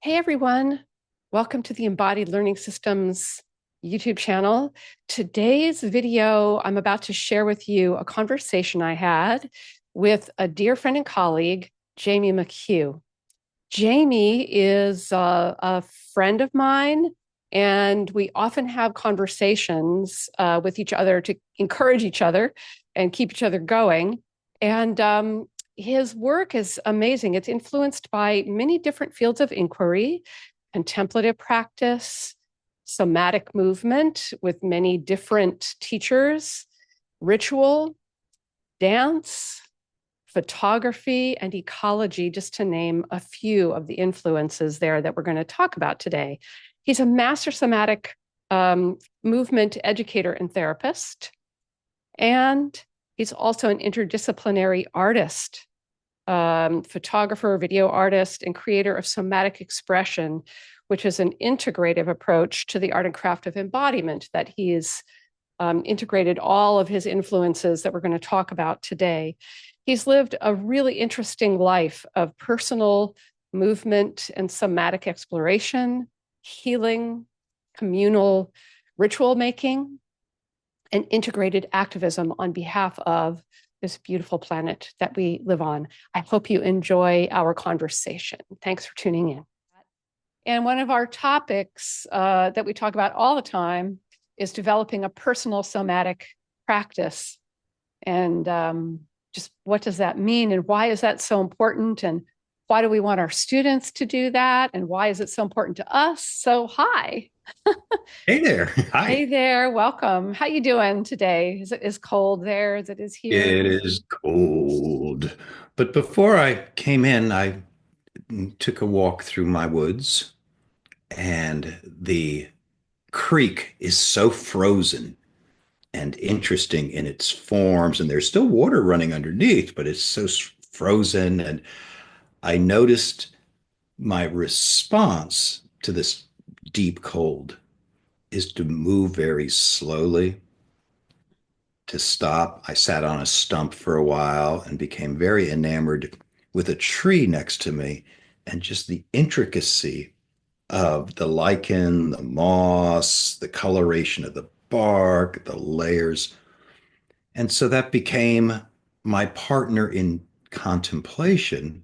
Hey everyone, welcome to the Embodied Learning Systems YouTube channel. Today's video, I'm about to share with you a conversation I had with a dear friend and colleague, Jamie McHugh. Jamie is a friend of mine, and we often have conversations with each other to encourage each other and keep each other going. And his work is amazing. It's influenced by many different fields of inquiry, contemplative practice, somatic movement with many different teachers, ritual, dance, photography, and ecology, just to name a few of the influences there that we're going to talk about today. He's a master somatic movement educator and therapist, and he's also an interdisciplinary artist, photographer, video artist, and creator of Somatic Expression, which is an integrative approach to the art and craft of embodiment that he's integrated all of his influences that we're going to talk about today. He's lived a really interesting life of personal movement and somatic exploration, healing, communal ritual making, and integrated activism on behalf of this beautiful planet that we live on. I hope you enjoy our conversation. Thanks for tuning in. And one of our topics that we talk about all the time is developing a personal somatic practice. And just what does that mean? And why is that so important? And why do we want our students to do that? And why is it so important to us? So hi. Hey there. Hey Hi. there, welcome. How you doing today? Is it as cold there as it is here? It is cold. But before I came in, I took a walk through my woods, and the creek is so frozen and interesting in its forms. And there's still water running underneath, but it's so frozen. And I noticed my response to this deep cold is to move very slowly, to stop. I sat on a stump for a while and became very enamored with a tree next to me and just the intricacy of the lichen, the moss, the coloration of the bark, the layers. And so that became my partner in contemplation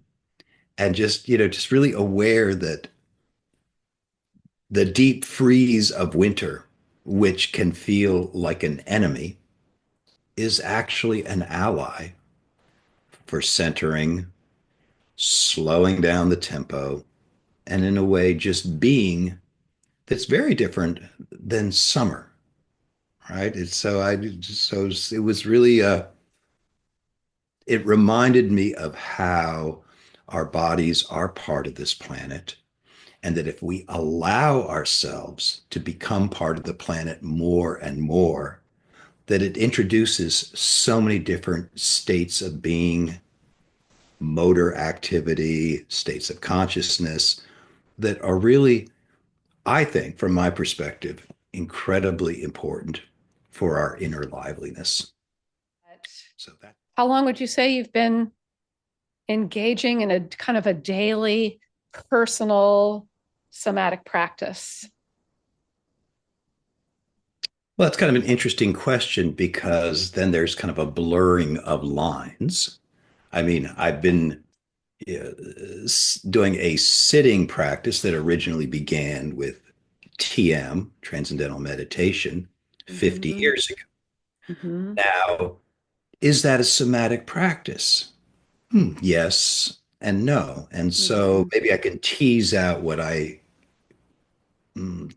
and just really aware that the deep freeze of winter, which can feel like an enemy, is actually an ally for centering, slowing down the tempo, and in a way, just being that's very different than summer, right? It's so I just so it was really it reminded me of how our bodies are part of this planet, and that if we allow ourselves to become part of the planet more and more, that it introduces so many different states of being, motor activity, states of consciousness that are really, I think, from my perspective, incredibly important for our inner liveliness. So that. How long would you say you've been engaging in a kind of a daily personal somatic practice? Well, that's kind of an interesting question because then there's kind of a blurring of lines. I mean, I've been doing a sitting practice that originally began with TM, Transcendental Meditation, 50 Mm-hmm. years ago. Mm-hmm. Now, is that a somatic practice? Yes and no. And so Mm-hmm. maybe I can tease out what I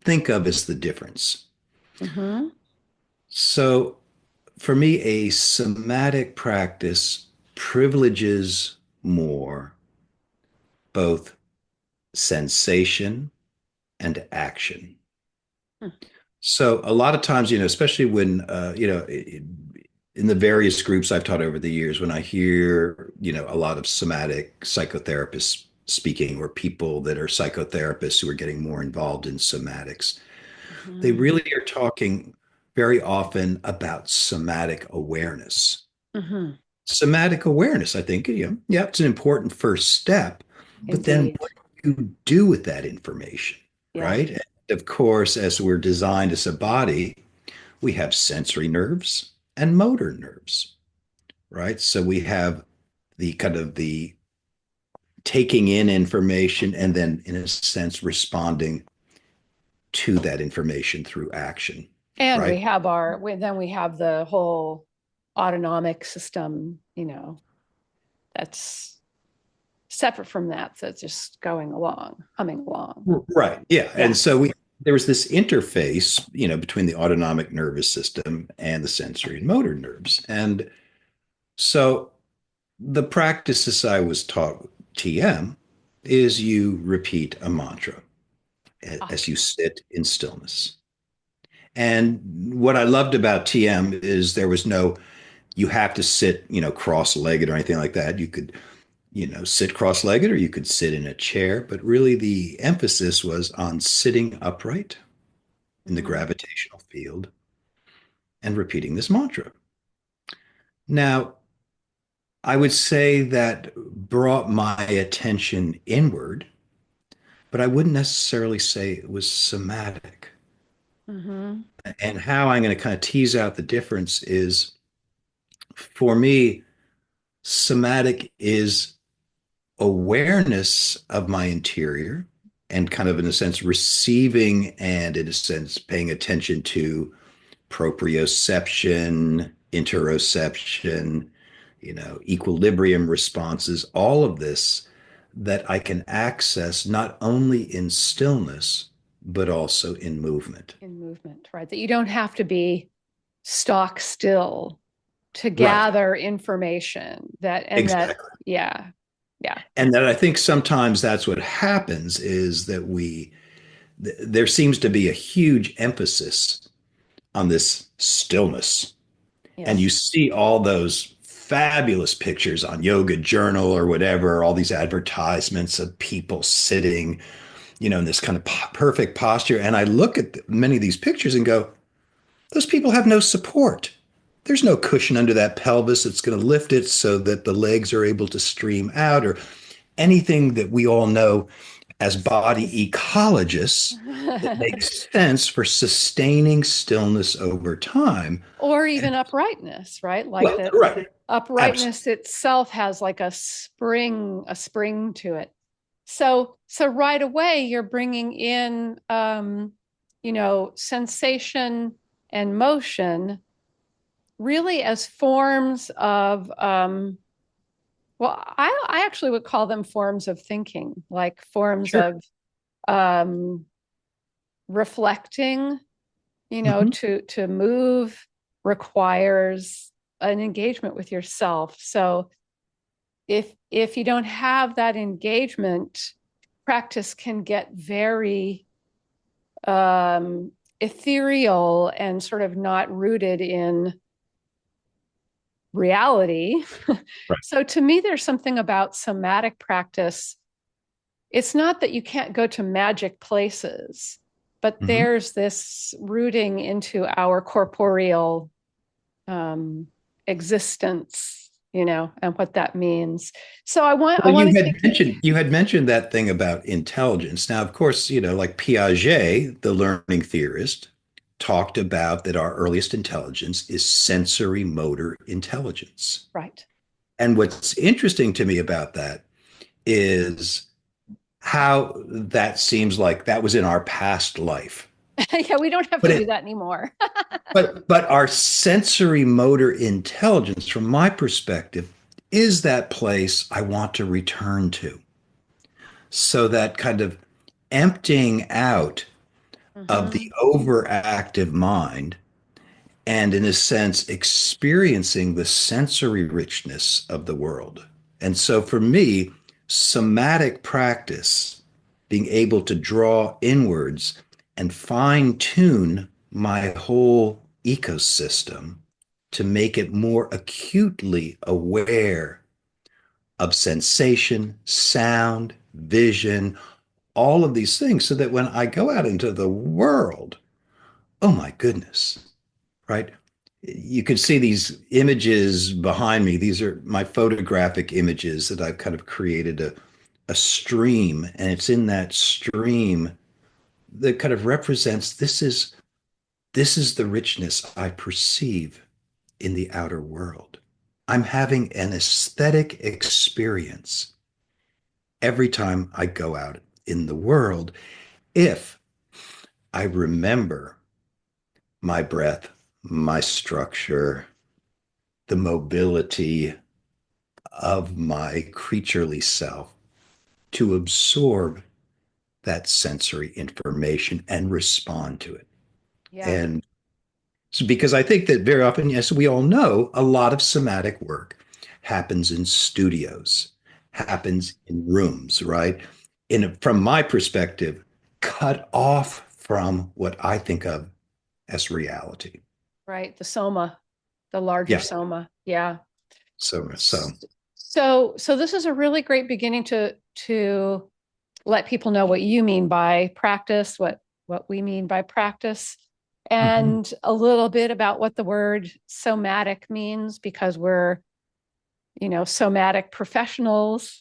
think of as the difference. Mm-hmm. So for me, a somatic practice privileges more both sensation and action. So a lot of times, especially when, in the various groups I've taught over the years, when I hear, a lot of somatic psychotherapists speaking or people that are psychotherapists who are getting more involved in somatics, they Mm-hmm. really are talking very often about somatic awareness. Mm-hmm. Somatic awareness, I think, yeah, it's an important first step. But then Indeed. you do with that information, Yeah. right? And of course, as we're designed as a body, we have sensory nerves and motor nerves, right? So we have the kind of the taking in information and then, in a sense, responding to that information through action, And right? then we have the whole autonomic system, that's separate from that. That's just going along, humming along. Right. Yeah. Yeah. And so there was this interface, between the autonomic nervous system and the sensory and motor nerves. And so the practices I was taught TM is you repeat a mantra Ah, as you sit in stillness. And what I loved about TM is there was no, you have to sit, cross-legged or anything like that. You could, sit cross-legged or you could sit in a chair, but really the emphasis was on sitting upright in the mhm. gravitational field and repeating this mantra. Now, I would say that brought my attention inward, but I wouldn't necessarily say it was somatic. Mhm. And how I'm going to kind of tease out the difference is for me, somatic is awareness of my interior and kind of, in a sense, receiving and, in a sense, paying attention to proprioception, interoception, equilibrium responses, all of this that I can access not only in stillness, but also in movement. In movement, right? That you don't have to be stock still to Right. gather information Exactly. yeah, yeah. And that I think sometimes that's what happens is that there seems to be a huge emphasis on this stillness. And you Yes. see all those fabulous pictures on Yoga Journal or whatever, all these advertisements of people sitting, in this kind of perfect posture. And I look at many of these pictures and go, those people have no support. There's no cushion under that pelvis that's going to lift it so that the legs are able to stream out or anything that we all know as body ecologists that makes sense for sustaining stillness over time. Or And even uprightness, right? Like well, that right, absolutely. uprightness itself has like a spring to it. So right away you're bringing in sensation and motion really as forms of I actually would call them forms of thinking, like forms Sure. of reflecting, Mhm. to move requires an engagement with yourself. So if you don't have that engagement, practice can get very ethereal and sort of not rooted in reality. Right. So to me, there's something about somatic practice. It's not that you can't go to magic places, but Mhm. there's this rooting into our corporeal um, existence, and what that means. So I Well, want to take. you had mentioned that thing about intelligence. Now, of course, like Piaget, the learning theorist, talked about that our earliest intelligence is sensory motor intelligence. Right. And what's interesting to me about that is how that seems like that was in our past life. Yeah, we don't have But to do it that anymore. but our sensory motor intelligence, from my perspective, is that place I want to return to. So that kind of emptying out of the Mm-hmm. overactive mind and, in a sense, experiencing the sensory richness of the world. And so for me, somatic practice, being able to draw inwards and fine tune my whole ecosystem to make it more acutely aware of sensation, sound, vision, all of these things, so that when I go out into the world, oh my goodness, right? You can see these images behind me. These are my photographic images that I've kind of created a stream, and it's in that stream that kind of represents this is the richness I perceive in the outer world. I'm having an aesthetic experience every time I go out in the world if I remember my breath, my structure, the mobility of my creaturely self to absorb that sensory information and respond to it. Yeah. And so, because I think that very often, yes, we all know a lot of somatic work happens in studios, happens in rooms, right? From my perspective, cut off from what I think of as reality. Right. The soma, the larger Yeah. soma. Yeah. So, So this is a really great beginning to let people know what you mean by practice, what we mean by practice, mhm. and a little bit about what the word somatic means, because we're, somatic professionals,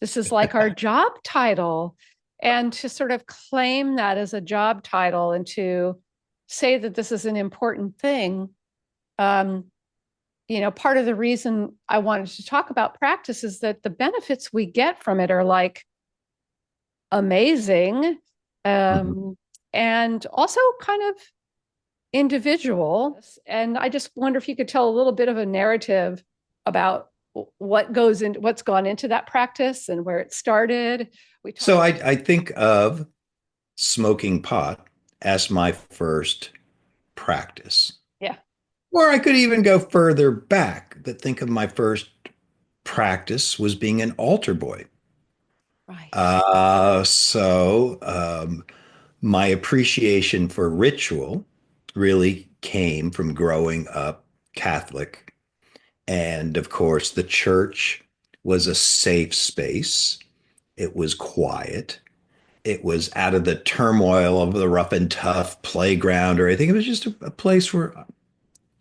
this is like our job title. And to sort of claim that as a job title and to say that this is an important thing, um, part of the reason I wanted to talk about practice is that the benefits we get from it are like amazing, Mhm. and also kind of individual. And I just wonder if you could tell a little bit of a narrative about what's gone into that practice and where it started. We talked. So I think of smoking pot as my first practice. Yeah. Or I could even go further back, but think of my first practice was being an altar boy. Right. My appreciation for ritual really came from growing up Catholic. And of course, the church was a safe space. It was quiet. It was out of the turmoil of the rough and tough playground or anything. It was just a place where,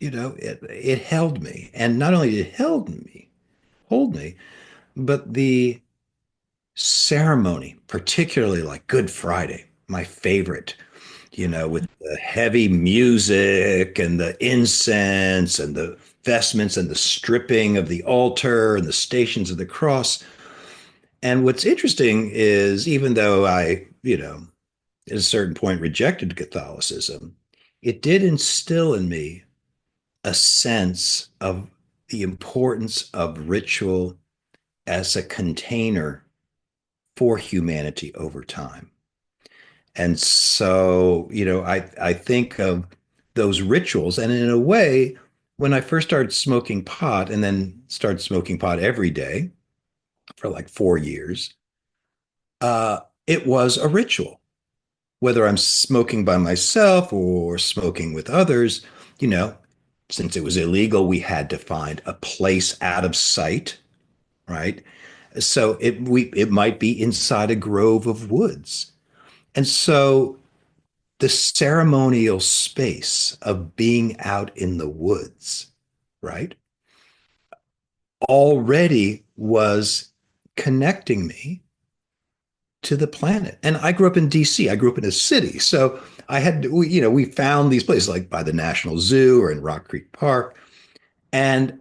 it held me. And not only did it hold me, but the ceremony, particularly like Good Friday, my favorite, with the heavy music and the incense and the vestments and the stripping of the altar and the stations of the cross. And what's interesting is even though I, at a certain point rejected Catholicism, it did instill in me a sense of the importance of ritual as a container for humanity over time. And so, I think of those rituals. And in a way, when I first started smoking pot and then started smoking pot every day for like 4 years, it was a ritual. Whether I'm smoking by myself or smoking with others, you know, since it was illegal, we had to find a place out of sight, right? So it might be inside a grove of woods. And so the ceremonial space of being out in the woods, right, already was connecting me to the planet. And I grew up in DC. I grew up in a city. So we found these places like by the National Zoo or in Rock Creek Park. And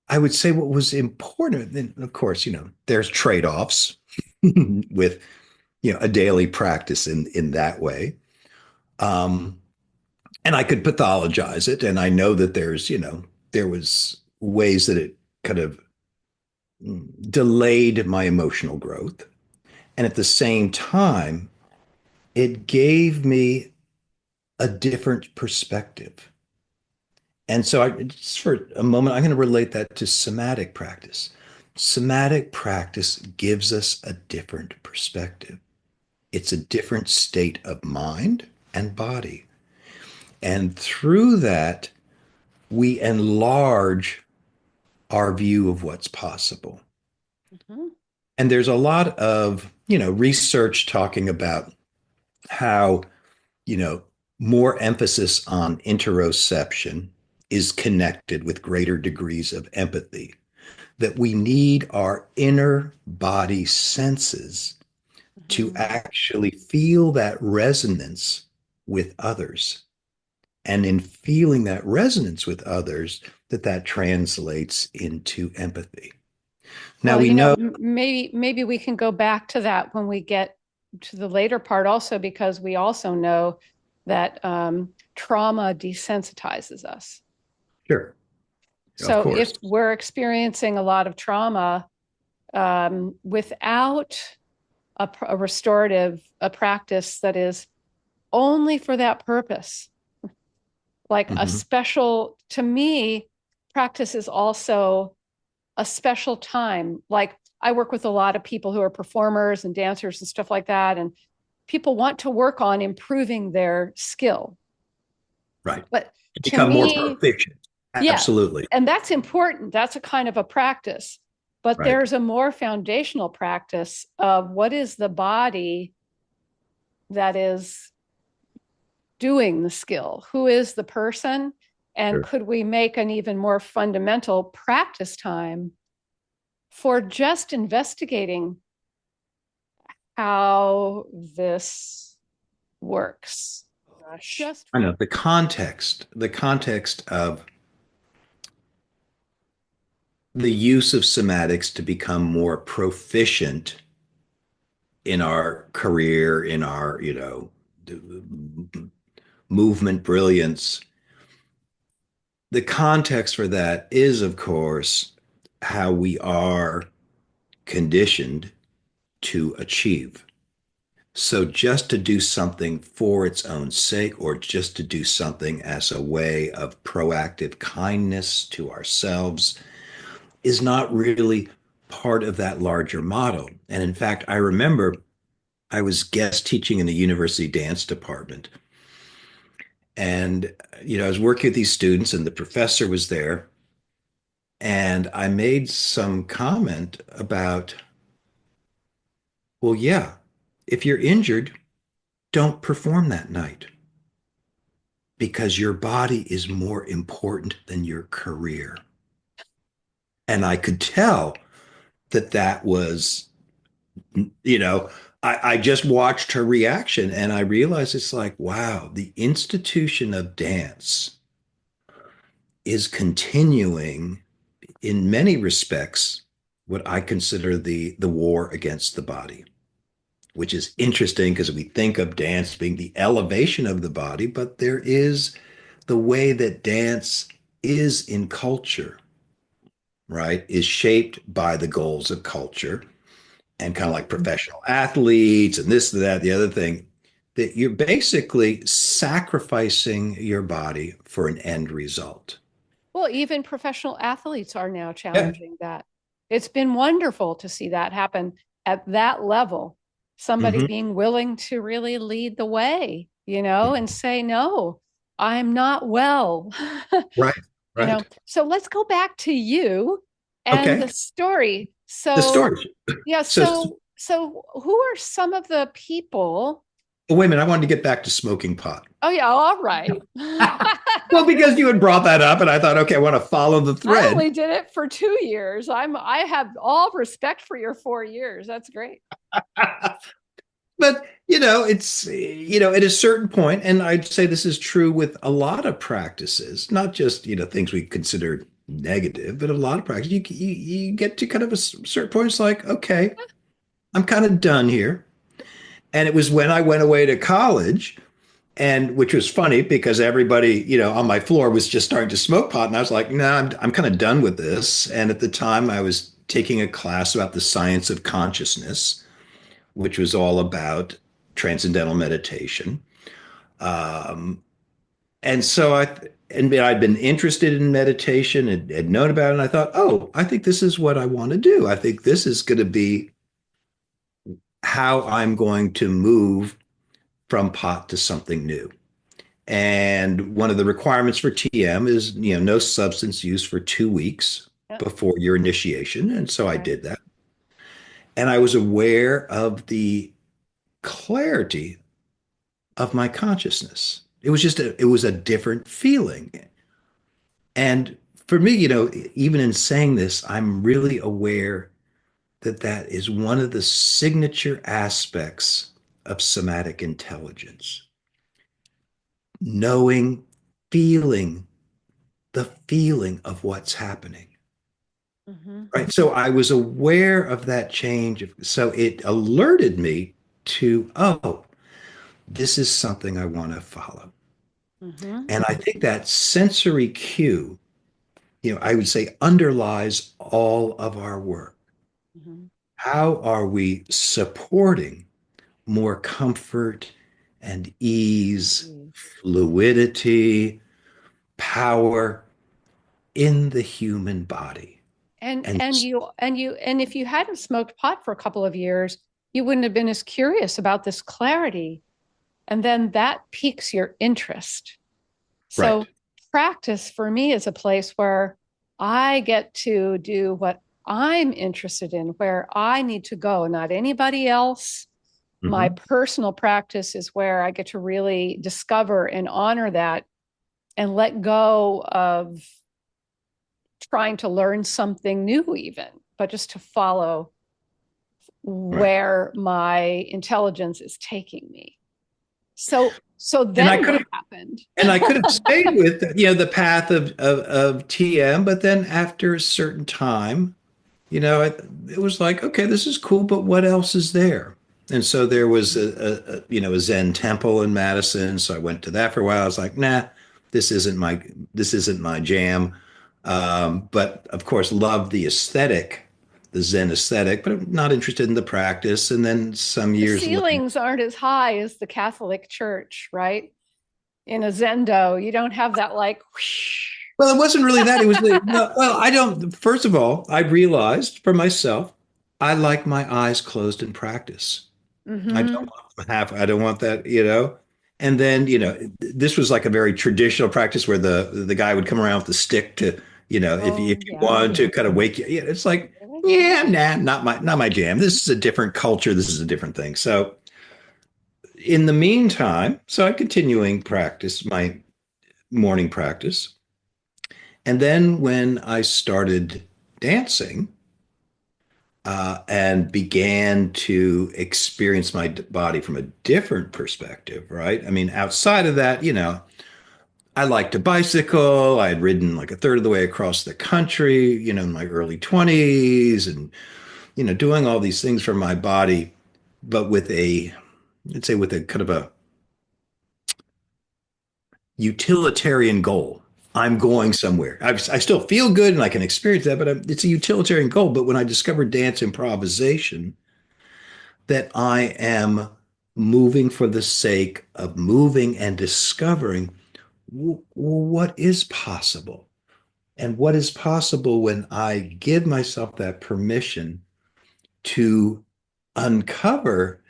I would say what was important, and of course, there's trade-offs with, a daily practice in that way. Um, and I could pathologize it. And I know that there was ways that it kind of delayed my emotional growth. And at the same time, it gave me a different perspective. And so just for a moment, I'm going to relate that to somatic practice. Somatic practice gives us a different perspective. It's a different state of mind and body. And through that, we enlarge our view of what's possible. Mm-hmm. And there's a lot of, research talking about how, you know, more emphasis on interoception is connected with greater degrees of empathy. that we need our inner body senses to Mhm. actually feel that resonance with others. And in feeling that resonance with others, that translates into empathy. Now Well, we know, maybe we can go back to that when we get to the later part also, because we also know that trauma desensitizes us. sure, of So course. if we're experiencing a lot of trauma without a restorative a practice that is only for that purpose, like a Hmm. special, to me, practice is also a special time. Like I work with a lot of people who are performers and dancers and stuff like that. And people want to work on improving their skill. Right. But To to become more me, proficient. yeah, Absolutely. and that's important. That's a kind of a practice. But Right. there's a more foundational practice of what is the body that is doing the skill? Who is the person? And Sure. could we make an even more fundamental practice time for just investigating how this works? Just I know the context of the use of somatics to become more proficient in our career, in our, movement brilliance. The context for that is, of course, how we are conditioned to achieve. So just to do something for its own sake, or just to do something as a way of proactive kindness to ourselves, is not really part of that larger model. And in fact, I remember I was guest teaching in the university dance department. And, I was working with these students, and the professor was there. And I made some comment about, well, yeah, if you're injured, don't perform that night because your body is more important than your career. And I could tell that was, you know, I just watched her reaction and I realized it's like, wow, the institution of dance is continuing in many respects what I consider the war against the body, which is interesting because we think of dance being the elevation of the body, but there is the way that dance is in culture, right, is shaped by the goals of culture and kind of like professional athletes and this, that, the other thing, that you're basically sacrificing your body for an end result. well, even professional athletes are now Yeah. challenging that. It's been wonderful to see that happen at that level. Somebody Hmm. being willing to really lead the way, and say, no, I'm not well. Right. Right. So let's go back to you and Okay. the story. The So, story. yeah, So, so who are some of the people? wait a minute. I wanted to get back to smoking pot. Oh, yeah, all right. Well, because you had brought that up, and I thought, okay, I want to follow the I thread. only did it for 2 years. I have all respect for your 4 years. That's great. But, it's, at a certain point, and I'd say this is true with a lot of practices, not just, things we consider negative, but a lot of practice, you get to kind of a certain point, it's like, okay, I'm kind of done here. And it was when I went away to college, and which was funny because everybody, on my floor was just starting to smoke pot. And I was like, no, I'm kind of done with this. And at the time, I was taking a class about the science of consciousness, which was all about transcendental meditation. Um, and so I'd been interested in meditation and had known about it. And I thought, oh, I think this is what I want to do. I think this is going to be how I'm going to move from pot to something new. And one of the requirements for TM is, no substance use for 2 weeks Yeah, before your initiation. And so I right. did that. And I was aware of the clarity of my consciousness. It was a different feeling. And for me, even in saying this, I'm really aware that that is one of the signature aspects of somatic intelligence. Knowing, feeling the feeling of what's happening. Mm-hmm. Right. So I was aware of that change. So it alerted me to, oh, this is something I want to follow. Mm-hmm. And I think that sensory cue, I would say underlies all of our work. Mm-hmm. How are we supporting more comfort and ease, fluidity, power in the human body? And And and if you hadn't smoked pot for a couple of years, you wouldn't have been as curious about this clarity. And then that piques your interest. So right. practice for me is a place where I get to do what I'm interested in, where I need to go, not anybody else. My Mhm. personal practice is where I get to really discover and honor that and let go of trying to learn something new, even, but just to follow Right. where my intelligence is taking me. So And I then could what have happened? and I could have stayed with the path of TM, but then after a certain time, it was like, okay, this is cool, but what else is there? And so there was a Zen temple in Madison, so I went to that for a while. I was like, nah, this isn't my jam. But of course, loved the Zen aesthetic, but I'm not interested in the practice. And then some The years later, ceilings aren't as high as the Catholic Church, right? In a Zendo, you don't have that like whoosh. well, it wasn't really that. It was well, I don't. First of all, I realized for myself, I like my eyes closed in practice. I don't Mm-hmm. want I don't want that. And then, this was like a very traditional practice where the guy would come around with the stick to, if Oh, you yeah. wanted to kind of wake you. Yeah, it's like, yeah, nah, not my jam. This is a different culture. This is a different thing. So in the meantime, so I'm continuing practice, my morning practice. And then when I started dancing, and began to experience my body from a different perspective, right? I mean, outside of that, I like to bicycle. I had ridden like a third of the way across the country, in my early 20s and, doing all these things for my body, but let's say with a kind of a utilitarian goal. I'm going somewhere. I still feel good and I can experience that, but it's a utilitarian goal. But when I discovered dance improvisation, that I am moving for the sake of moving and discovering what is possible. And what is possible when I give myself that permission to uncover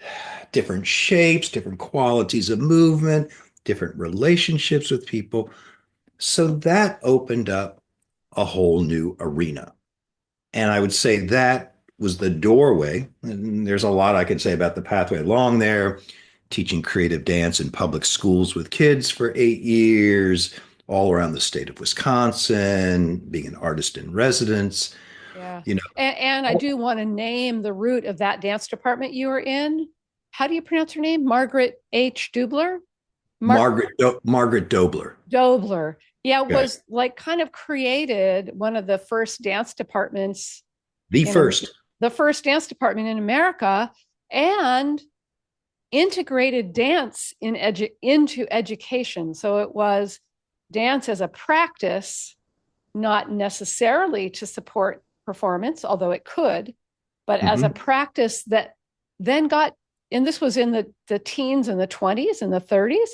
different shapes, different qualities of movement, different relationships with people. So that opened up a whole new arena. And I would say that was the doorway. And there's a lot I could say about the pathway along there, teaching creative dance in public schools with kids for 8 years, all around the state of Wisconsin, being an artist in residence, Yeah. you And I know, do want to name the root of that dance department you were in. How do you pronounce her name? Margaret H. Dubler? Mark Margaret Dobler. Dobler. Yeah, it Okay. was like kind of created one of the first dance departments The in first. the first dance department in America and integrated dance into education. So it was dance as a practice, not necessarily to support performance, although it could, but as a Mhm. practice that then got, and this was in the teens and the 20s and the 30s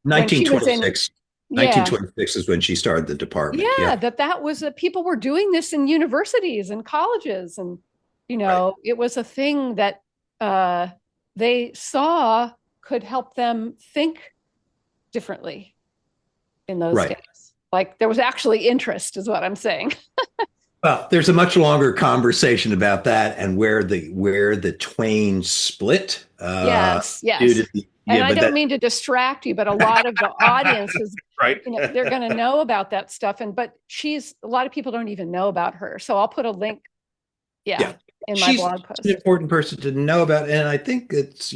when she was in, 1926. yeah, 1926 is when she started the department. Yeah. yeah, that was people were doing this in universities and colleges. And, Right. it was a thing that uh, they saw could help them think differently in those Right. days. Like there was actually interest, is what I'm saying. Well, there's a much longer conversation about that and where the twain split. Yes, Due yes. to the, And yeah, I but don't that mean to distract you, but a lot of the audience Right. they're going to know about that stuff. But a lot of people don't even know about her. So I'll put a link, Yeah. yeah, in my She's blog an post. important person to know about. And I think it's,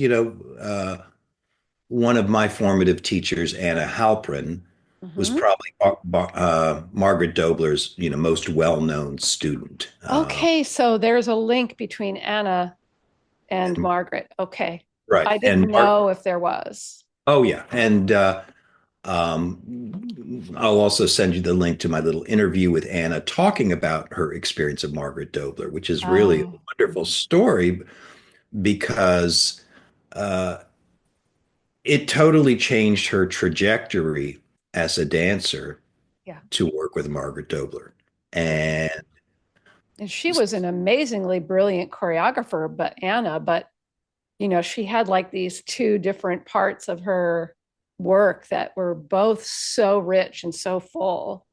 one of my formative teachers, Anna Halprin, was Mm-hmm. probably Margaret H'Doubler's, most well-known student. Okay, so there's a link between Anna and And, Margaret. Okay. right. I didn't know if there was. Oh yeah. And I'll also send you the link to my little interview with Anna talking about her experience of Margaret H'Doubler, which is really a Oh, wonderful story because uh, it totally changed her trajectory as a dancer yeah. to work with Margaret H'Doubler. And And she was an amazingly brilliant choreographer, but she had like these two different parts of her work that were both so rich and so full.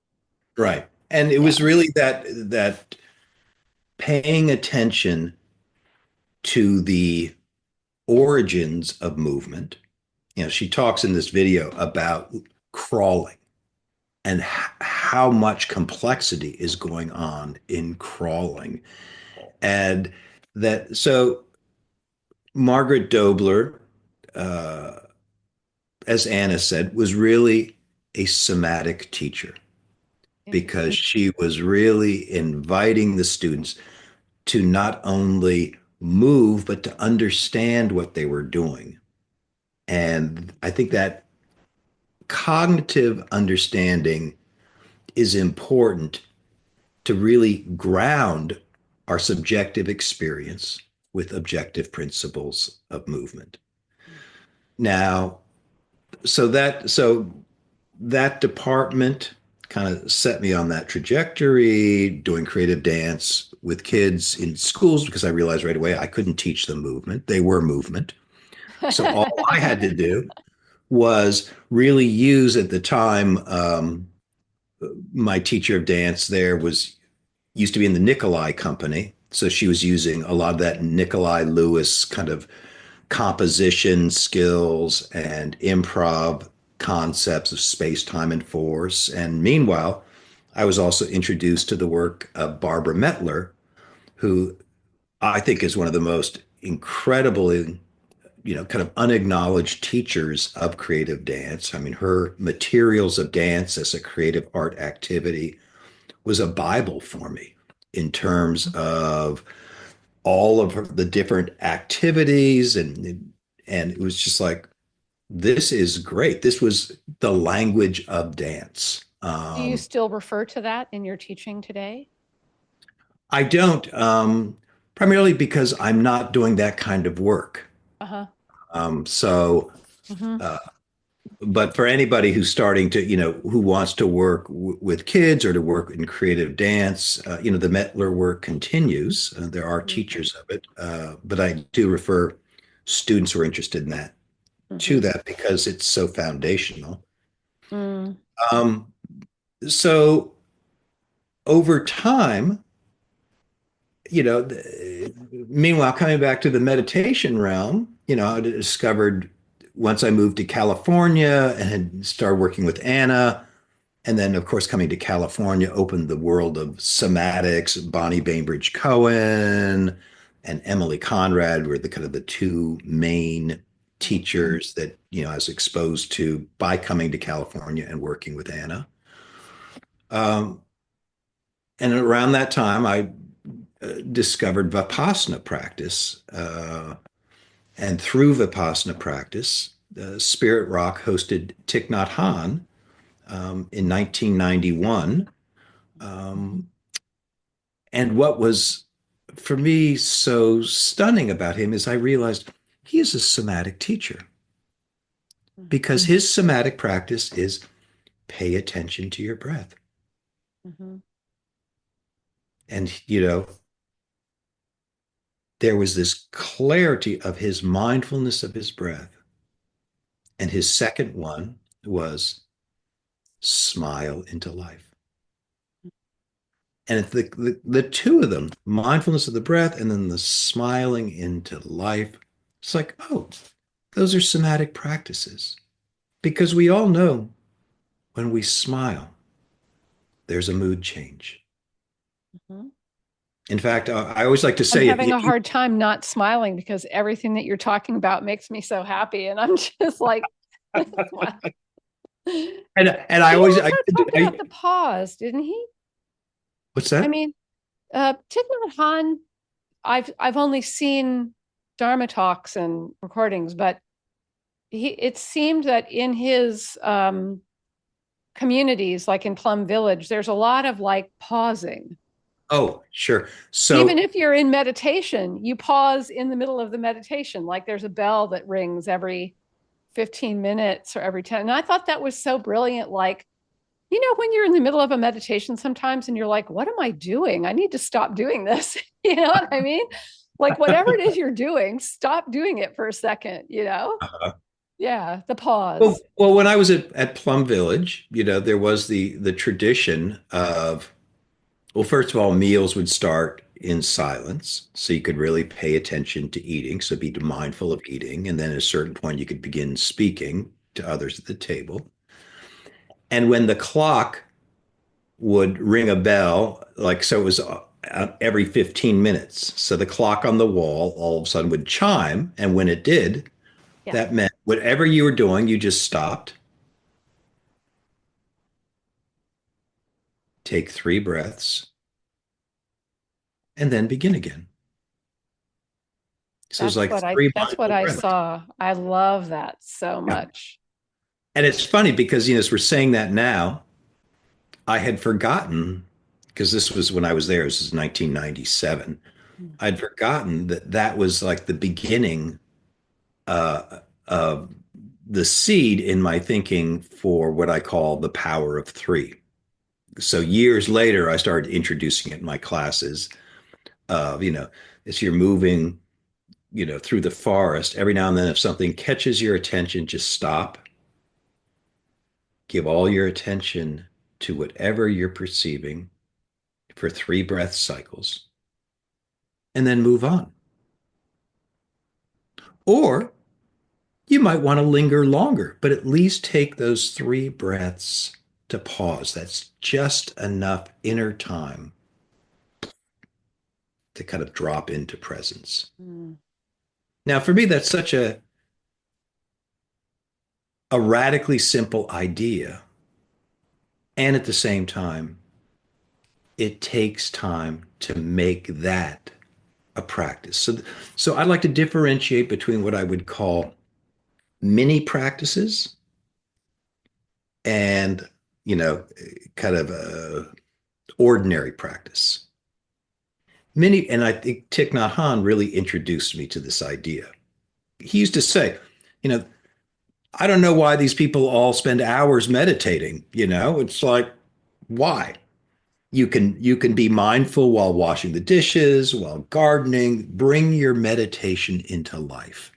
right. And it was Yeah. really that paying attention to the origins of movement. She talks in this video about crawling and how much complexity is going on in crawling. And so Margaret H'Doubler, uh, as Anna said, was really a somatic teacher because Interesting. she was really inviting the students to not only move, but to understand what they were doing. And I think that cognitive understanding is important to really ground our subjective experience with objective principles of movement. Now, so that department kind of set me on that trajectory, doing creative dance with kids in schools because I realized right away I couldn't teach them movement. They were movement. So all I had to do was really use at the time. My teacher of dance there was used to be in the Nikolai company. So she was using a lot of that Nikolai Lewis kind of composition skills and improv concepts of space, time, and force. And meanwhile, I was also introduced to the work of Barbara Metler, who I think is one of the most incredibly, kind of unacknowledged teachers of creative dance. I mean, her materials of dance as a creative art activity was a Bible for me in terms of all of the different activities and it was just like this is great. This was the language of dance. Do you still refer to that in your teaching today? I don't, primarily because I'm not doing that kind of work. Uh-huh. So, Mm-hmm. uh, but for anybody who's starting to, who wants to work with kids or to work in creative dance, the Metler work continues. There are teachers of it, but I do refer students who are interested in that to Mm-hmm. that because it's so foundational. Mm. Um, so over time, meanwhile, coming back to the meditation realm, I discovered once I moved to California and had started working with Anna, and then, of course, coming to California opened the world of somatics. Bonnie Bainbridge Cohen and Emilie Conrad were the kind of the two main teachers that, I was exposed to by coming to California and working with Anna. Um, and around that time, I discovered Vipassana practice. And through Vipassana practice, Spirit Rock hosted Thich Nhat Hahn in 1991. And what was for me so stunning about him is I realized he is a somatic teacher because his somatic practice is pay attention to your breath. Mm-hmm. And, there was this clarity of his mindfulness of his breath. And his second one was smile into life. And the two of them, mindfulness of the breath and then the smiling into life, it's like, oh, those are somatic practices. Because we all know when we smile, there's a mood change. Mhm. In fact, I always like to I'm say having if a you, hard time not smiling because everything that you're talking about makes me so happy. And I'm just like, smile. and I He always, also talked about the pause, didn't he? what's I that? mean, Thich Nhat Hahn, I've only seen Dharma talks and recordings, but it seemed that in his communities, like in Plum Village, there's a lot of like pausing. Oh, sure. Even So, if you're in meditation, you pause in the middle of the meditation. Like there's a bell that rings every 15 minutes or every 10. And I thought that was so brilliant. Like, when you're in the middle of a meditation sometimes and you're like, what am I doing? I need to stop doing this. You know what I mean? Like, whatever it is you're doing, stop doing it for a second, you know? uh, Yeah, the well, pause. well, when I was at Plum Village, there was the tradition of, well, first of all, meals would start in silence, so you could really pay attention to eating, so be mindful of eating, and then at a certain point, you could begin speaking to others at the table. And when the clock would ring a bell, like so, it was every 15 minutes. So the clock on the wall all of a sudden would chime, and when it did, Yeah, that meant whatever you were doing, you just stopped, take 3 breaths, and then begin again. So it was like three that's what mindful I breaths. saw. I love that so Yeah. much. And it's funny because, as we're saying that now, I had forgotten, because this was when I was there, this was 1997. I'd forgotten that that was like the beginning of the seed in my thinking for what I call the power of three. So years later, I started introducing it in my classes. As you're moving, through the forest, every now and then, if something catches your attention, just stop, give all your attention to whatever you're perceiving for 3 breath cycles, and then move on. Or you might want to linger longer, but at least take those 3 breaths to pause. That's just enough inner time to kind of drop into presence. Mm. Now, for me, that's such a radically simple idea. And at the same time, it takes time to make that a practice. So I'd like to differentiate between what I would call mini practices and, you know, kind of ordinary practice. Many, and I think Thich Nhat Hanh really introduced me to this idea. He used to say, you know, I don't know why these people all spend hours meditating. It's like, why? You can be mindful while washing the dishes, while gardening. Bring your meditation into life.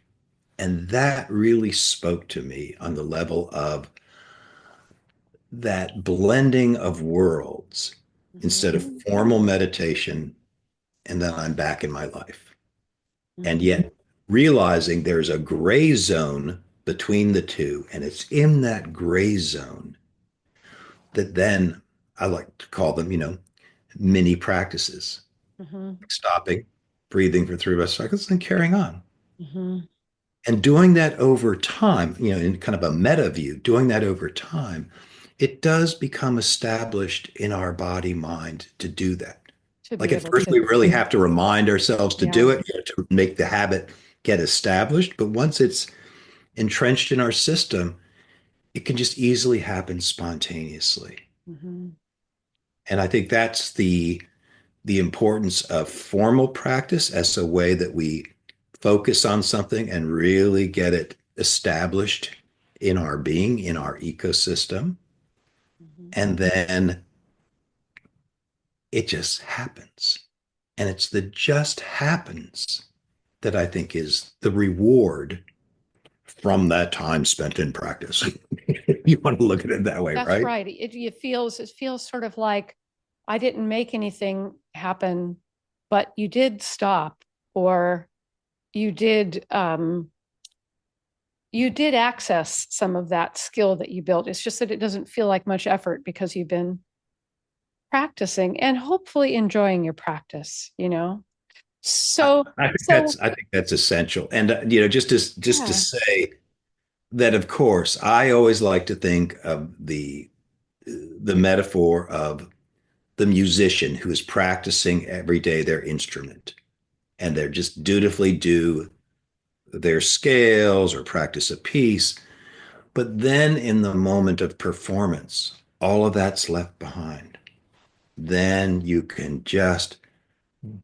And that really spoke to me on the level of that blending of worlds instead of Mhm. formal meditation, and then I'm back in my life. And Mhm. yet realizing there's a gray zone between the two, and it's in that gray zone that then I like to call them, mini practices, Mhm. like stopping, breathing for 3 rest cycles, and carrying on. Mhm. And doing that over time, in kind of a meta view, doing that over time, it does become established in our body mind to do that. To Like be at able first, to, we really have to remind ourselves to do yeah. it, to make the habit get established. But once it's entrenched in our system, it can just easily happen spontaneously. Mhm. And I think that's the importance of formal practice as a way that we focus on something and really get it established in our being, in our ecosystem. Mhm. And then it just happens. And it's the just happens that I think is the reward from that time spent in practice. You want to look at it that way, That's right? right. It feels sort of like I didn't make anything happen, but you did stop, or you did you did access some of that skill that you built. It's just that it doesn't feel like much effort because you've been practicing and hopefully enjoying your practice, you know? I, So, I think so that's essential. And just to yeah. say that, of course, I always like to think of the metaphor of the musician who is practicing every day their instrument, and they're just dutifully do their scales or practice a piece. But then in the moment of performance, all of that's left behind. Then you can just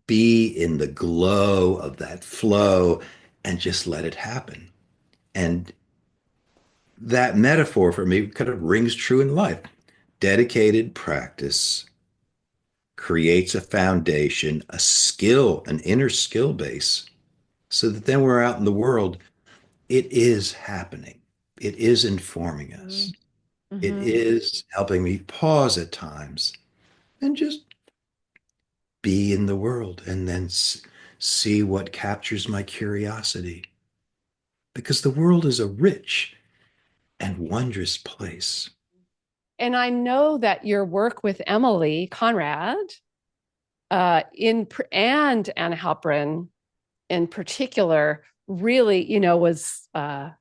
be in the glow of that flow and just let it happen. And that metaphor for me kind of rings true in life. Dedicated practice creates a foundation, a skill, an inner skill base, so that then we're out in the world. It is happening. It is informing us. It Mm-hmm. is helping me pause at times and just be in the world and then see what captures my curiosity. Because the world is a rich and wondrous place. And I know that your work with Emilie Conrad and Anna Halprin in particular really, was a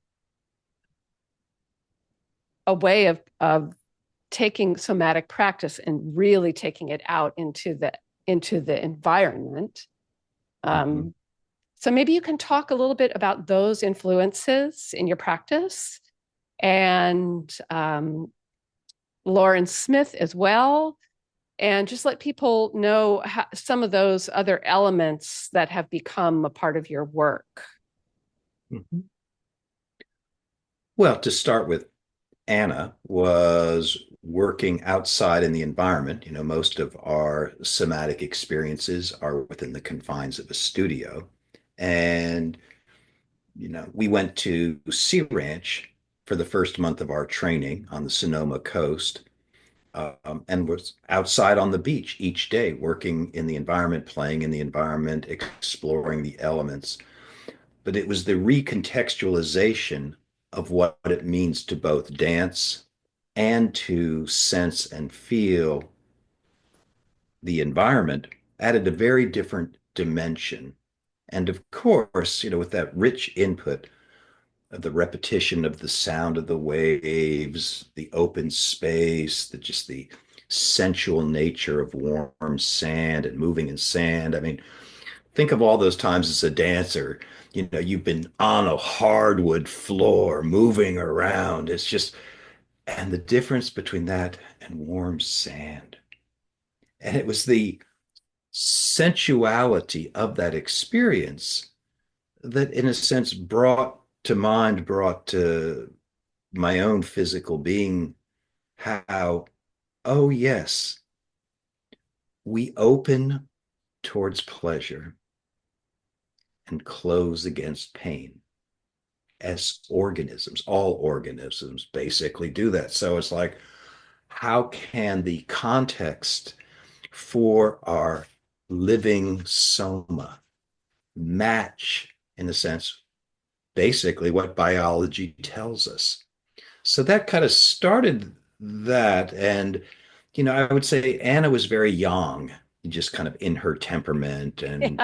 way of taking somatic practice and really taking it out into the environment. Mhm. Um, so maybe you can talk a little bit about those influences in your practice and Lorin Smith as well, and just let people know some of those other elements that have become a part of your work. Mhm. Well, to start with, Anna was working outside in the environment. Most of our somatic experiences are within the confines of a studio. And, we went to Sea Ranch for the first month of our training on the Sonoma coast, and was outside on the beach each day, working in the environment, playing in the environment, exploring the elements. But it was the recontextualization of what it means to both dance and to sense and feel the environment added a very different dimension. And of course, with that rich input of the repetition of the sound of the waves, the open space, just the sensual nature of warm sand and moving in sand. I mean, think of all those times as a dancer, you've been on a hardwood floor moving around. It's just, and the difference between that and warm sand. And it was the sensuality of that experience that, in a sense, brought to my own physical being how, oh, yes, we open towards pleasure and close against pain as organisms. All organisms basically do that. So it's like, how can the context for our living soma match, in a sense, basically what biology tells us? So that kind of started that. And, I would say Anna was very young, just kind of in her temperament and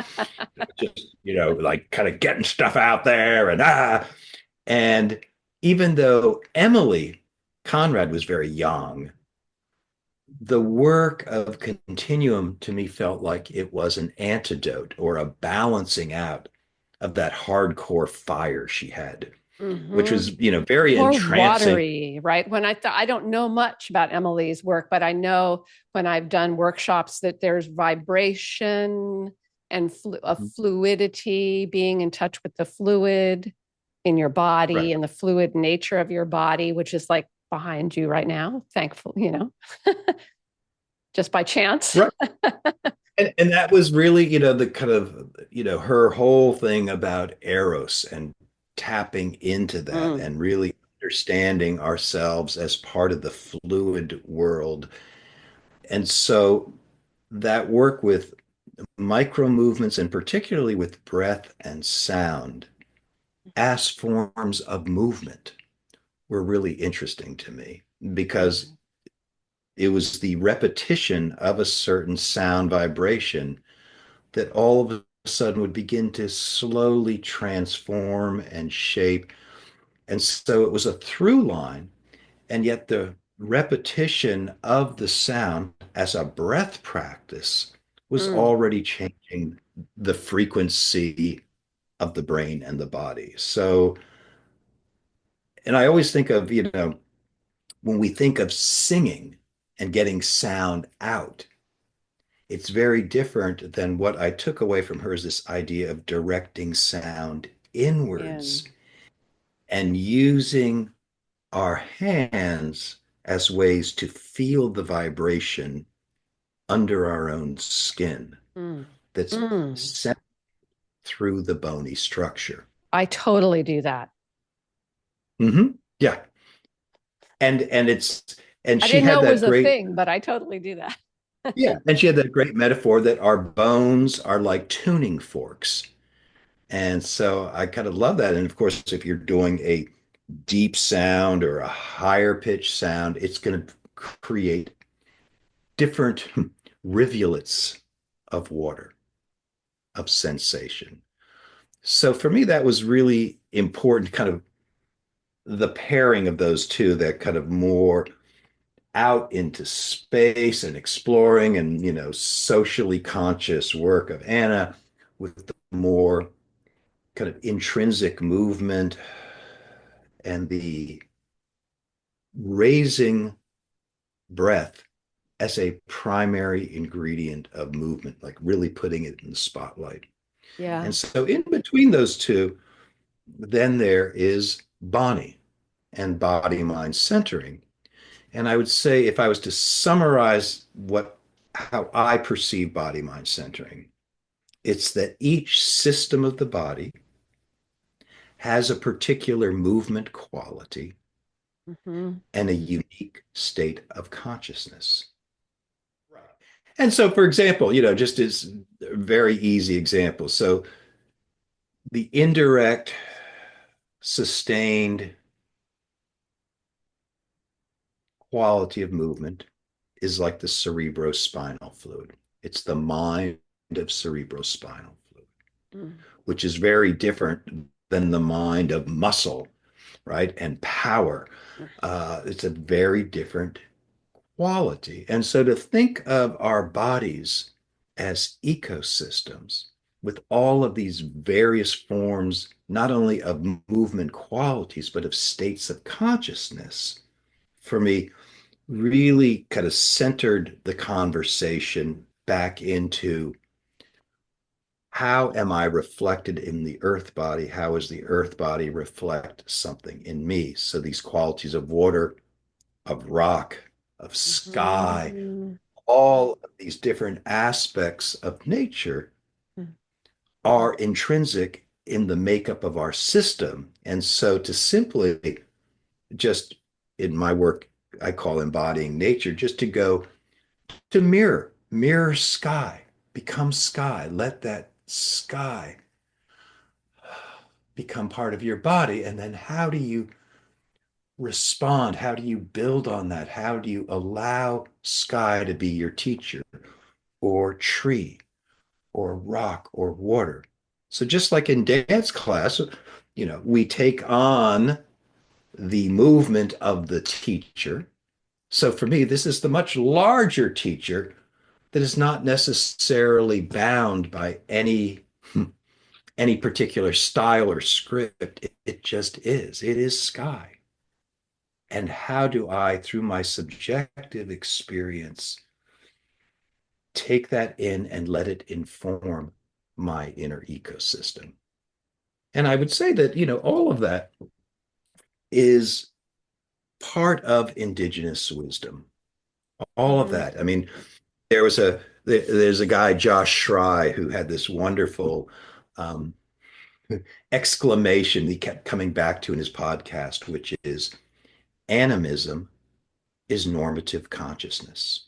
just, like kind of getting stuff out there and even though Emilie Conrad was very young, the work of Continuum to me felt like it was an antidote or a balancing out of that hardcore fire she had, which Mm-hmm. was, very More entrancing. watery, right? When I don't know much about Emilie's work, but I know when I've done workshops that there's vibration and a fluidity, being in touch with the fluid in your body Right. and the fluid nature of your body, which is like behind you right now, thankful, just by chance. Right. And that was really, the kind of, her whole thing about Eros and tapping into that Mm. and really understanding ourselves as part of the fluid world. And so that work with micro movements and particularly with breath and sound as forms of movement were really interesting to me because Mm, it was the repetition of a certain sound vibration that all of a sudden would begin to slowly transform and shape. And so it was a through line, and yet the repetition of the sound as a breath practice was mm, already changing the frequency of the brain and the body. So, and I always think of, when we think of singing and getting sound out, it's very different than what I took away from her is this idea of directing sound inwards in. and using our hands as ways to feel the vibration under our own skin Mm, that's mm. sent through the bony structure. I totally do that. Yeah. And it's and I she didn't know had it that was a great thing, but I totally do that. yeah, and she had that great metaphor that our bones are like tuning forks. And so I kind of love that. And of course, if you're doing a deep sound or a higher pitch sound, it's going to create different rivulets of water, of sensation. So for me, that was really important, kind of the pairing of those two, that kind of more out into space and exploring and, socially conscious work of Anna with the more kind of intrinsic movement and the raising breath as a primary ingredient of movement, like really putting it in the spotlight. Yeah. And so in between those two, then there is Bonnie and body mind centering. And I would say if I was to summarize how I perceive body mind centering, it's that each system of the body has a particular movement quality Hmm. and a unique state of consciousness. Right. And so, for example, just as a very easy example, so the indirect, sustained quality of movement is like the cerebrospinal fluid. It's the mind of cerebrospinal fluid, Mm, which is very different than the mind of muscle, right? And power. It's a very different quality. And so to think of our bodies as ecosystems with all of these various forms, not only of movement qualities, but of states of consciousness, for me, really kind of centered the conversation back into how am I reflected in the earth body? How does the earth body reflect something in me? So these qualities of water, of rock, of sky, mhm, all of these different aspects of nature mm, are intrinsic in the makeup of our system. And so to simply just in my work, I call embodying nature, just to go to mirror sky, become sky, let that sky become part of your body. And then how do you respond? How do you build on that? How do you allow sky to be your teacher or tree or rock or water? So just like in dance class, we take on the movement of the teacher. So for me, this is the much larger teacher that is not necessarily bound by any particular style or script. It just is. It is sky. And how do I, through my subjective experience, take that in and let it inform my inner ecosystem? And I would say that, all of that is part of indigenous wisdom. All of mhm. that. I mean, there's a guy, Josh Schrei, who had this wonderful um, exclamation he kept coming back to in his podcast, which is animism is normative consciousness,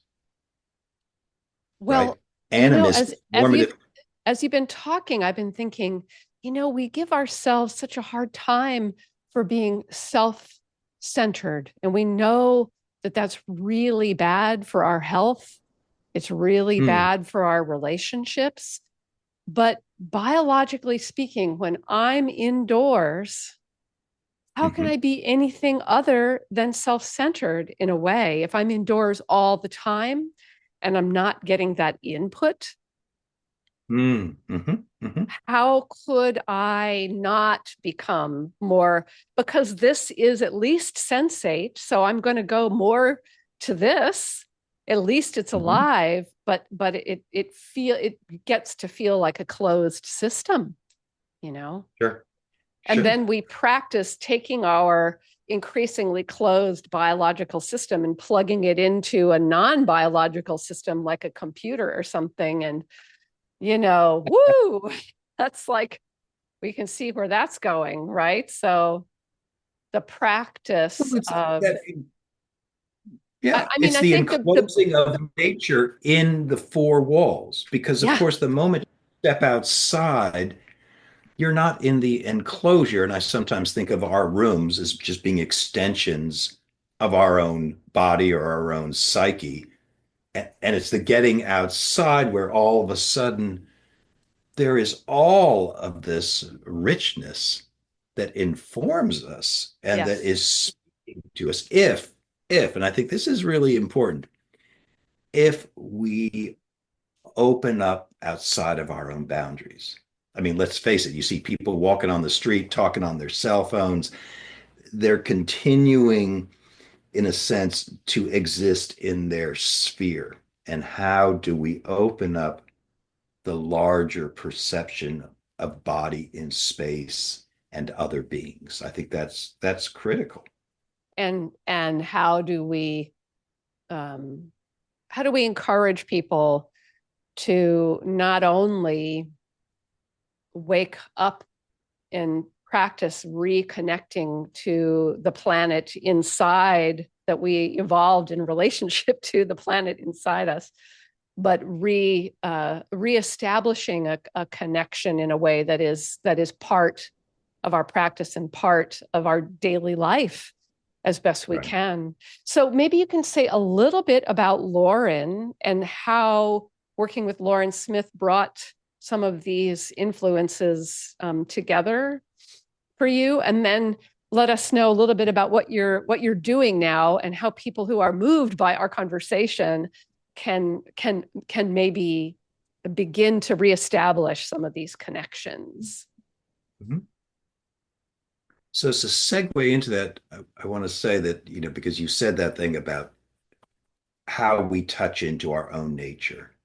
right? Well, Animism as is normative. you've been talking, I've been thinking we give ourselves such a hard time for being self-centered, and we know that that's really bad for our health. It's really Mm, bad for our relationships. But biologically speaking, when I'm indoors, how can hmm I be anything other than self-centered in a way? If I'm indoors all the time and I'm not getting that input, mm, hmm hmm how could I not become more? Because this is at least sensate, so I'm going to go more to this. At least it's hmm alive, but it gets to feel like a closed system, you know? Sure, And sure. then we practice taking our increasingly closed biological system and plugging it into a non-biological system like a computer or something. And, woo, that's like, we can see where that's going, right? So the Well, practice it's of, that, yeah, I mean, it's I the think the enclosing of nature in the four walls. Because, of yeah, course, the moment you step outside, you're not in the enclosure. And I sometimes think of our rooms as just being extensions of our own body or our own psyche. And it's the getting outside where all of a sudden there is all of this richness that informs us and that yes. is speaking to us and I think this is really important, if we open up outside of our own boundaries. I mean, let's face it, you see people walking on the street, talking on their cell phones. They're continuing, in a sense, to exist in their sphere. And how do we open up the larger perception of body in space and other beings? I think that's critical. And um, how do we encourage people to not only wake up and practice reconnecting to the planet inside that we evolved in relationship to the planet inside us, but reestablishing a connection in a way that is part of our practice and part of our daily life as best we Right. can. So maybe you can say a little bit about Lorin and how working with Lorin Smith brought some of these influences together for you, and then let us know a little bit about what you're doing now and how people who are moved by our conversation can maybe begin to reestablish some of these connections. Mhm. So as a segue into that, I want to say that, because you said that thing about how we touch into our own nature.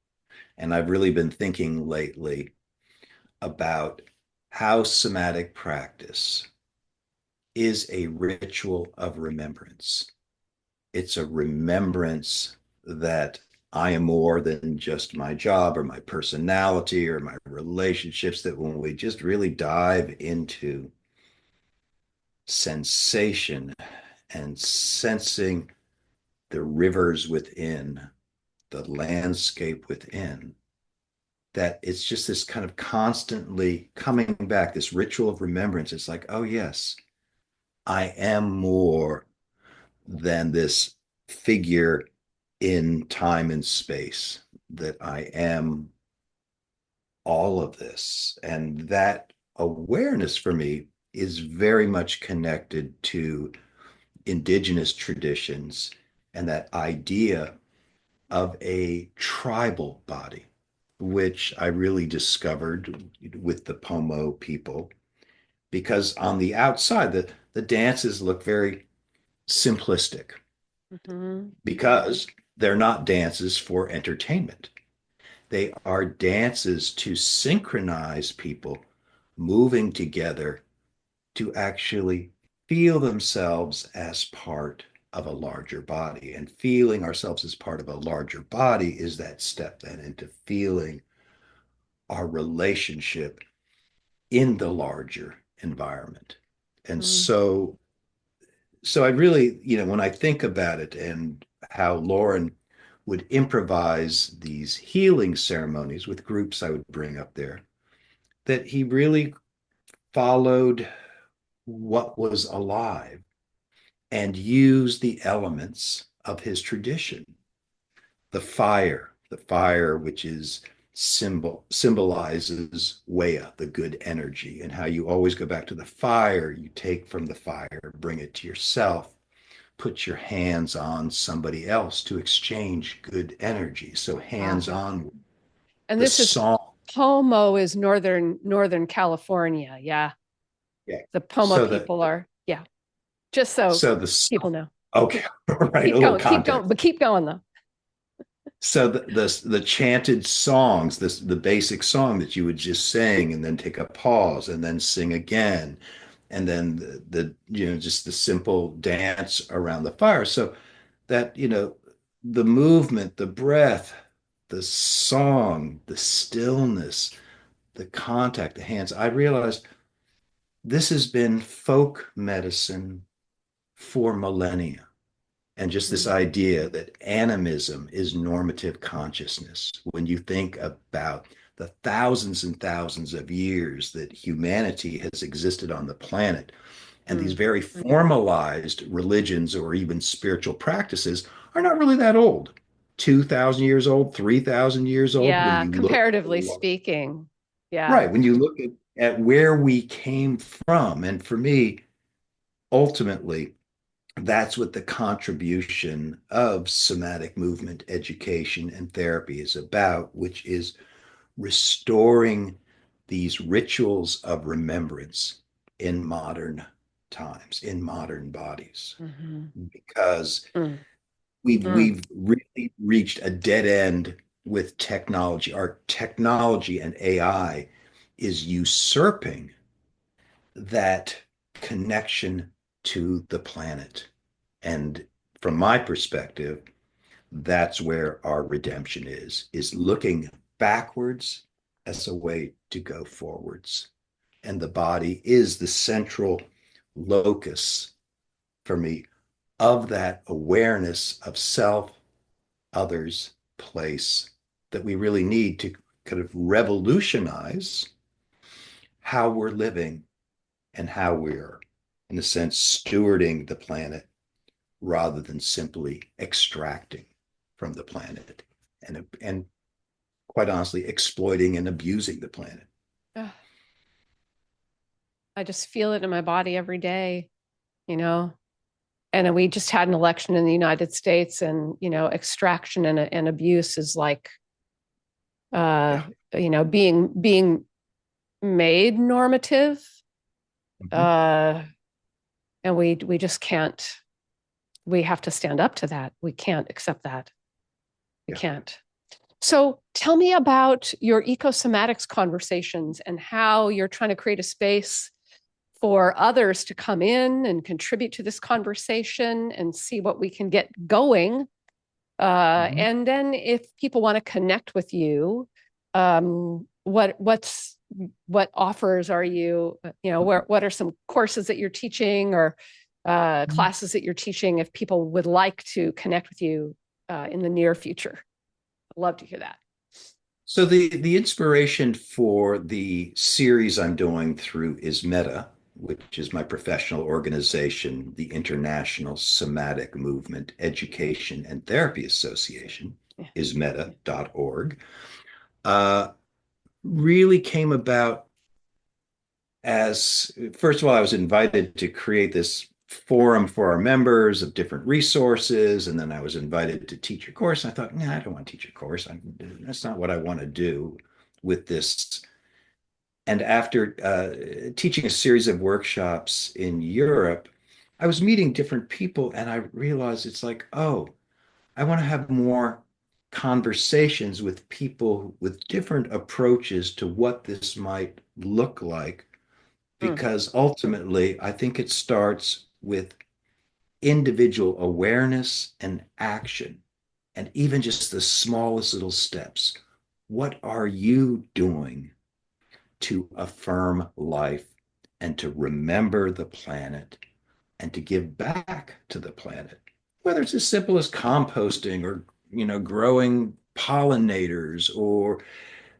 And I've really been thinking lately about how somatic practice is a ritual of remembrance. It's a remembrance that I am more than just my job or my personality or my relationships, that when we just really dive into sensation and sensing the rivers within, the landscape within, that it's just this kind of constantly coming back, this ritual of remembrance. It's like, oh, yes, I am more than this figure in time and space, that I am all of this. And that awareness for me is very much connected to indigenous traditions and that idea of a tribal body, which I really discovered with the Pomo people, because on the outside, the dances look very simplistic Mm-hmm. because they're not dances for entertainment. They are dances to synchronize people moving together to actually feel themselves as part of a larger body. And feeling ourselves as part of a larger body is that step then into feeling our relationship in the larger environment. And Mm-hmm. so I really, when I think about it and how Lorin would improvise these healing ceremonies with groups I would bring up there, that he really followed what was alive and used the elements of his tradition. The fire, which is symbolizes Wea, the good energy, and how you always go back to the fire. You take from the fire, bring it to yourself, put your hands on somebody else to exchange good energy. So Ah, hands on. and The this is song, Pomo is Northern California. Yeah. yeah. The Pomo So the people are, yeah. Just so so the people know. okay, right, a little Keep going, context. but keep going though. So the chanted songs, this the basic song that you would just sing and then take a pause and then sing again, and then just the simple dance around the fire. So that the movement, the breath, the song, the stillness, the contact, the hands. I realized this has been folk medicine for millennia. And just this Mm, idea that animism is normative consciousness. When you think about the thousands and thousands of years that humanity has existed on the planet, and these mm. very formalized religions or even spiritual practices are not really that old. 2,000 years old, 3,000 years old. When Yeah, you look, comparatively speaking. Yeah. right, when you look at where we came from, and for me, ultimately, that's what the contribution of somatic movement education and therapy is about, which is restoring these rituals of remembrance in modern times, in modern bodies, Hmm. because Mm, mm. we've really reached a dead end with technology. Our technology and AI is usurping that connection to the planet. And from my perspective, that's where our redemption is looking backwards as a way to go forwards. And the body is the central locus for me of that awareness of self, others, place that we really need to kind of revolutionize how we're living and how we're, in a sense, stewarding the planet rather than simply extracting from the planet and quite honestly exploiting and abusing the planet. Ugh, I just feel it in my body every day, you know. And we just had an election in the United States, and extraction and abuse is like, uh, Yeah. being made normative, Mm-hmm. uh, and we just can't. We have to stand up to that. We can't accept that. We Yeah. can't. So tell me about your ecosomatics conversations and how you're trying to create a space for others to come in and contribute to this conversation and see what we can get going. Mm-hmm. And then if people want to connect with you, what offers are you, what are some courses that you're teaching, or classes that you're teaching if people would like to connect with you in the near future? I'd love to hear that. So the inspiration for the series I'm doing through is Meta, which is my professional organization, the International Somatic Movement Education and Therapy Association, Yeah. ismeta.org, uh, really came about as, first of all, I was invited to create this forum for our members of different resources. And then I was invited to teach a course. And I thought, nah, I don't want to teach a course. That's not what I want to do with this. And after teaching a series of workshops in Europe, I was meeting different people and I realized it's like, oh, I want to have more conversations with people with different approaches to what this might look like, Mm, because ultimately, I think it starts with individual awareness and action, and even just the smallest little steps. What are you doing to affirm life and to remember the planet and to give back to the planet? Whether it's as simple as composting or, growing pollinators, or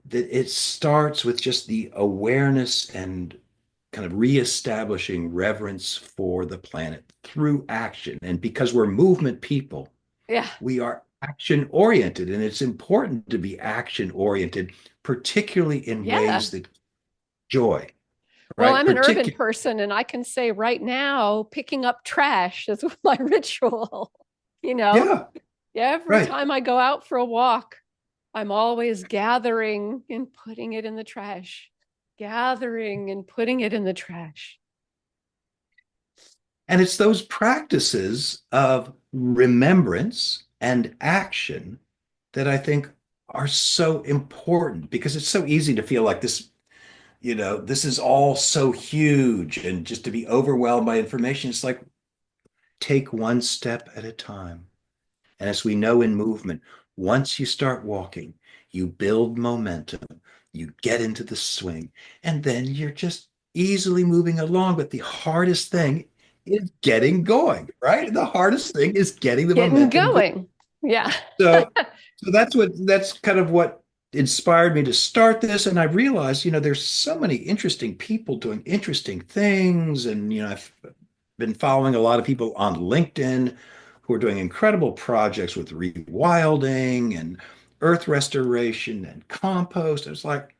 that it starts with just the awareness and kind of reestablishing reverence for the planet through action. And because we're movement people, Yeah. we are action oriented, and it's important to be action oriented, particularly in Yeah. ways that joy, Well, right? I'm an urban Particularly, person, and I can say right now, picking up trash is my ritual. You know, yeah, every right. time I go out for a walk, I'm always gathering and putting it in the trash, gathering and putting it in the trash. And it's those practices of remembrance and action that I think are so important because it's so easy to feel like this is all so huge and just to be overwhelmed by information. It's like take one step at a time. And as we know in movement, once you start walking, you build momentum, you get into the swing, and then you're just easily moving along. But the hardest thing is getting going, right? The hardest thing is getting the Getting momentum going. going. Yeah. So, so that's kind of what inspired me to start this. And I realized, there's so many interesting people doing interesting things. And, I've been following a lot of people on LinkedIn who are doing incredible projects with rewilding and earth restoration and compost. I was like,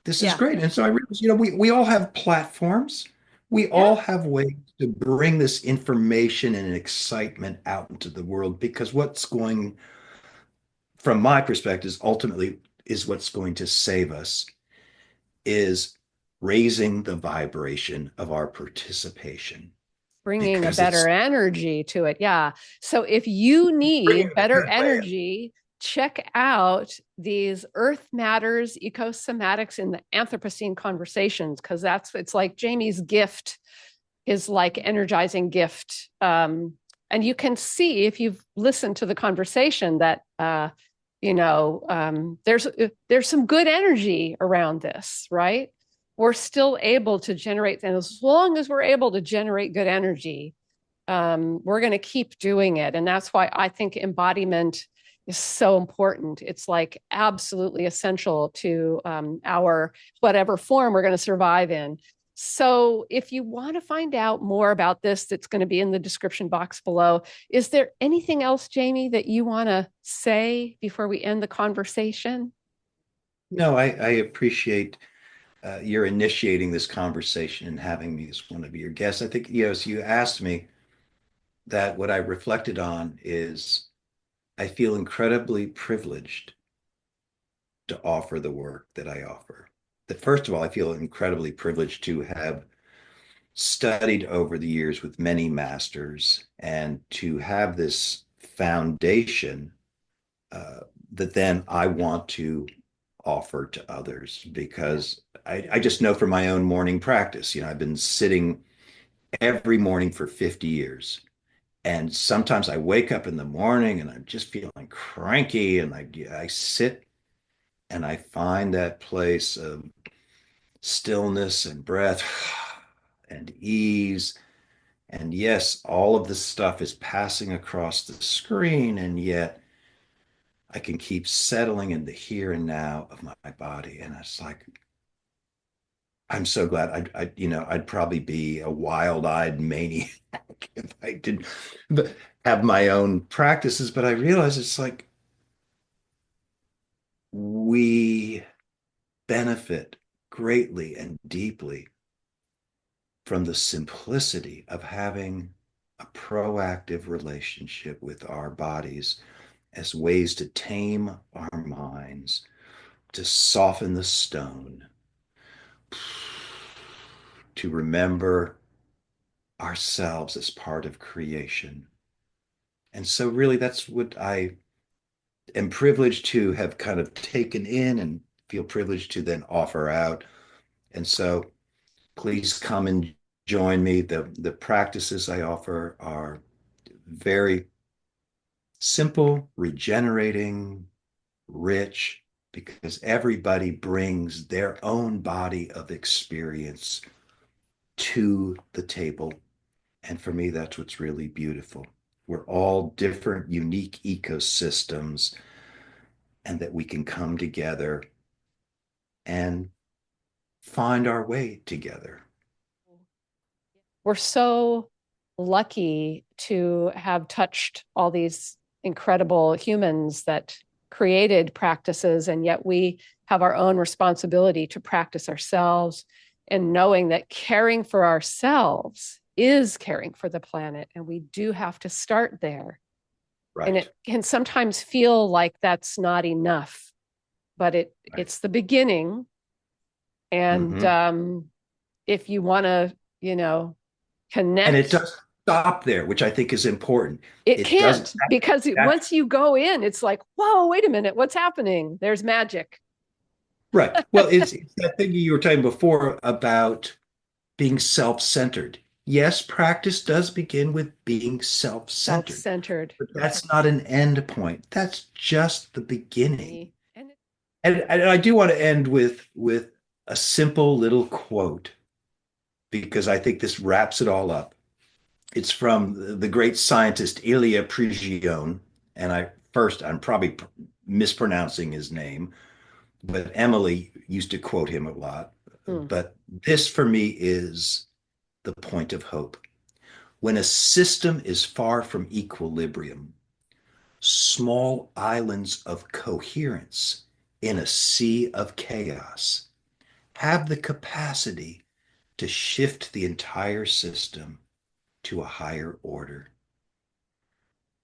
this is Yeah. great. And so I realized, we all have platforms. We Yeah. all have ways to bring this information and excitement out into the world because from my perspective, ultimately is what's going to save us is raising the vibration of our participation Bringing a because better it's energy to it. Yeah. So if you bringing need it a better good way. energy, check out these Earth Matters, Ecosomatics in the Anthropocene conversations, because it's like Jamie's gift is like energizing gift. And you can see if you've listened to the conversation that there's some good energy around this, right? We're still able to generate, and as long as we're able to generate good energy, we're going to keep doing it. And that's why I think embodiment is so important. It's like absolutely essential to our whatever form we're going to survive in. So, if you want to find out more about this, that's going to be in the description box below. Is there anything else, Jamie, that you want to say before we end the conversation? No, I appreciate your initiating this conversation and having me as one of your guests. I think, as you asked me, that what I reflected on is I feel incredibly privileged to offer the work that I offer. That first of all, I feel incredibly privileged to have studied over the years with many masters and to have this foundation uh, that then I want to offer to others Yeah. because I just know from my own morning practice, I've been sitting every morning for 50 years. And sometimes I wake up in the morning and I'm just feeling cranky and I sit and I find that place of stillness and breath and ease. And yes, all of this stuff is passing across the screen, and yet I can keep settling in the here and now of my body. And it's like, I'm so glad I'd probably be a wild-eyed maniac if I didn't have my own practices. But I realize it's like we benefit greatly and deeply from the simplicity of having a proactive relationship with our bodies as ways to tame our minds, to soften the stone, to remember ourselves as part of creation. And so, really, that's what I am privileged to have kind of taken in and feel privileged to then offer out. And so, please come and join me. The practices I offer are very simple, regenerating, rich, because everybody brings their own body of experience to the table. And for me, that's what's really beautiful. We're all different, unique ecosystems, and that we can come together and find our way together. we're so lucky to have touched all these incredible humans that created practices, and yet we have our own responsibility to practice ourselves, and knowing that caring for ourselves is caring for the planet, and we do have to start there. And Right. it can sometimes feel like that's not enough, but Right. it's the beginning. And Hmm. if you want to, you know, And it connect, does stop there, which I think is important. it It doesn't. can't, because That's once you go in, it's like, whoa, wait a minute, what's happening? There's magic. right. Well, it's that thing you were talking before about being self-centered. Yes, practice does begin with being self-centered, Self-centered. but that's not an end point. That's just the beginning. Me. And And I do want to end with a simple little quote because I think this wraps it all up. It's from the great scientist Elia Prigione, and I'm probably mispronouncing his name, but Emilie used to quote him a lot. mm, But this for me is the point of hope. When a system is far from equilibrium, small islands of coherence in a sea of chaos have the capacity to shift the entire system to a higher order.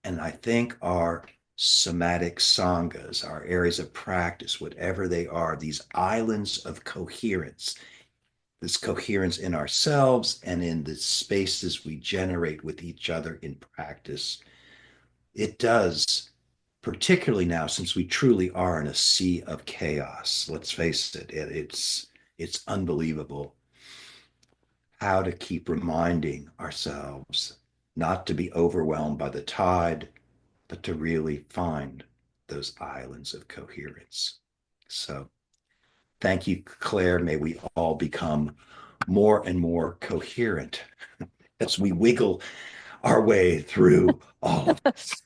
And I think our somatic sanghas, our areas of practice, whatever they are, these islands of coherence, this coherence in ourselves and in the spaces we generate with each other in practice, it does, particularly now since we truly are in a sea of chaos. Let's face it, it's unbelievable how to keep reminding ourselves not to be overwhelmed by the tide, but to really find those islands of coherence. So thank you, Claire. May we all become more and more coherent as we wiggle our way through all of this.